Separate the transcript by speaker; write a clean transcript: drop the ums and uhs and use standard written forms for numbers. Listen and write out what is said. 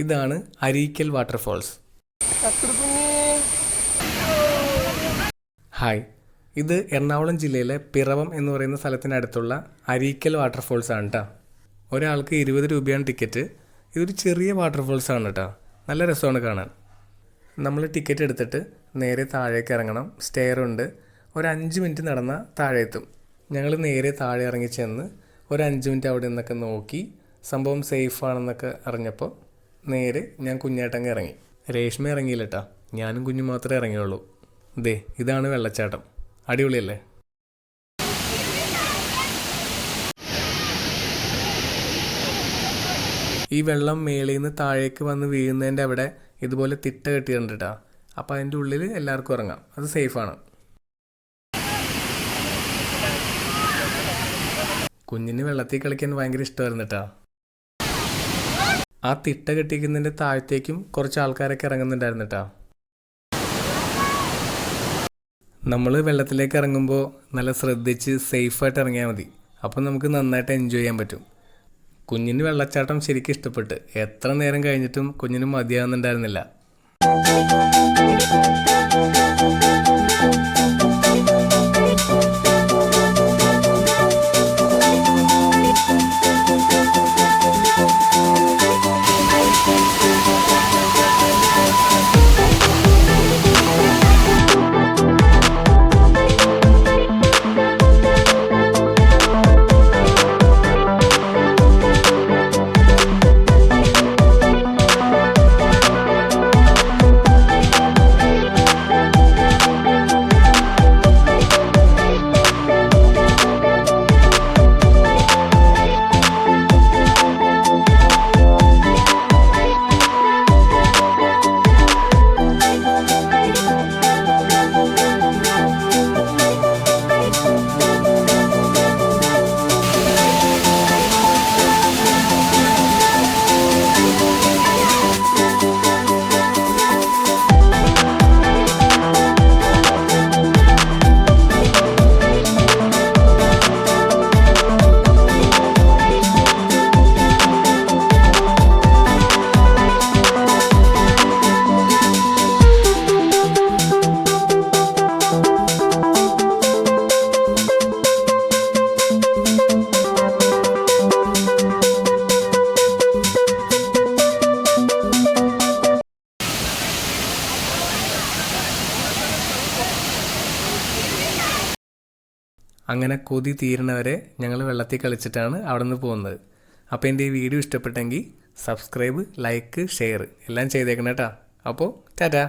Speaker 1: ഇതാണ് Areekkal waterfalls. Hi, ഇത് എറണാകുളം ജില്ലയിലെ പിറവം എന്ന് പറയുന്ന സ്ഥലത്തിനടുത്തുള്ള അരീക്കൽ വാട്ടർഫോൾസ് ആണ് കേട്ടോ. ഒരാൾക്ക് 20 രൂപയാണ് ടിക്കറ്റ്. ഇതൊരു ചെറിയ വാട്ടർഫോൾസ് ആണ് കേട്ടോ. നല്ല രസമാണ് കാണാൻ. നമ്മൾ ടിക്കറ്റ് എടുത്തിട്ട് നേരെ താഴേക്ക് ഇറങ്ങണം. സ്റ്റെയറുണ്ട്. ഒരു 5 മിനിറ്റ് നടന്നാൽ താഴെ എത്തും. ഞങ്ങൾ നേരെ താഴെ ഇറങ്ങി ചെന്ന് ഒരു 5 മിനിറ്റ് അവിടെ നിന്നൊക്കെ നോക്കി സംഭവം സേഫാണെന്നൊക്കെ അറിഞ്ഞപ്പോൾ നേരെ ഞാൻ കുഞ്ഞായിട്ടങ്ങ് ഇറങ്ങി. രേഷ്മ ഇറങ്ങിയില്ല കേട്ടോ, ഞാനും കുഞ്ഞും മാത്രമേ ഇറങ്ങിയുള്ളൂ. ദേ ഇതാണ് വെള്ളച്ചാട്ടം. അടിപൊളിയല്ലേ? ഈ വെള്ളം മേളിൽ നിന്ന് താഴേക്ക് വന്ന് വീഴുന്നതിൻ്റെ അവിടെ ഇതുപോലെ തിട്ട കെട്ടിയിട്ടുണ്ട് കേട്ടോ. അപ്പോൾ അതിൻ്റെ ഉള്ളിൽ എല്ലാവർക്കും ഇറങ്ങാം. അത് സേഫാണ്. കുഞ്ഞിന് വെള്ളത്തിൽ കളിക്കാൻ ഭയങ്കര ഇഷ്ടമായിരുന്നു കേട്ടോ. ആ തിട്ട കെട്ടിക്കുന്നതിൻ്റെ താഴത്തേക്കും കുറച്ച് ആൾക്കാരൊക്കെ ഇറങ്ങുന്നുണ്ടായിരുന്നു കേട്ടോ. നമ്മൾ വെള്ളത്തിലേക്ക് ഇറങ്ങുമ്പോൾ നല്ല ശ്രദ്ധിച്ച് സേഫായിട്ട് ഇറങ്ങിയാൽ മതി. അപ്പം നമുക്ക് നന്നായിട്ട് എൻജോയ് ചെയ്യാൻ പറ്റും. കുഞ്ഞിന് വെള്ളച്ചാട്ടം ശരിക്കും ഇഷ്ടപ്പെട്ട്. എത്ര നേരം കഴിഞ്ഞിട്ടും കുഞ്ഞിന് മതിയാകുന്നുണ്ടായിരുന്നില്ല. അങ്ങനെ കൊതി തീരണവരെ ഞങ്ങൾ വെള്ളത്തിൽ കളിച്ചിട്ടാണ് അവിടെ നിന്ന് പോകുന്നത്. അപ്പോൾ എൻ്റെ ഈ വീഡിയോ ഇഷ്ടപ്പെട്ടെങ്കിൽ സബ്സ്ക്രൈബ്, ലൈക്ക്, ഷെയർ എല്ലാം ചെയ്തേക്കണം കേട്ടോ. അപ്പോൾ ടാറ്റാ.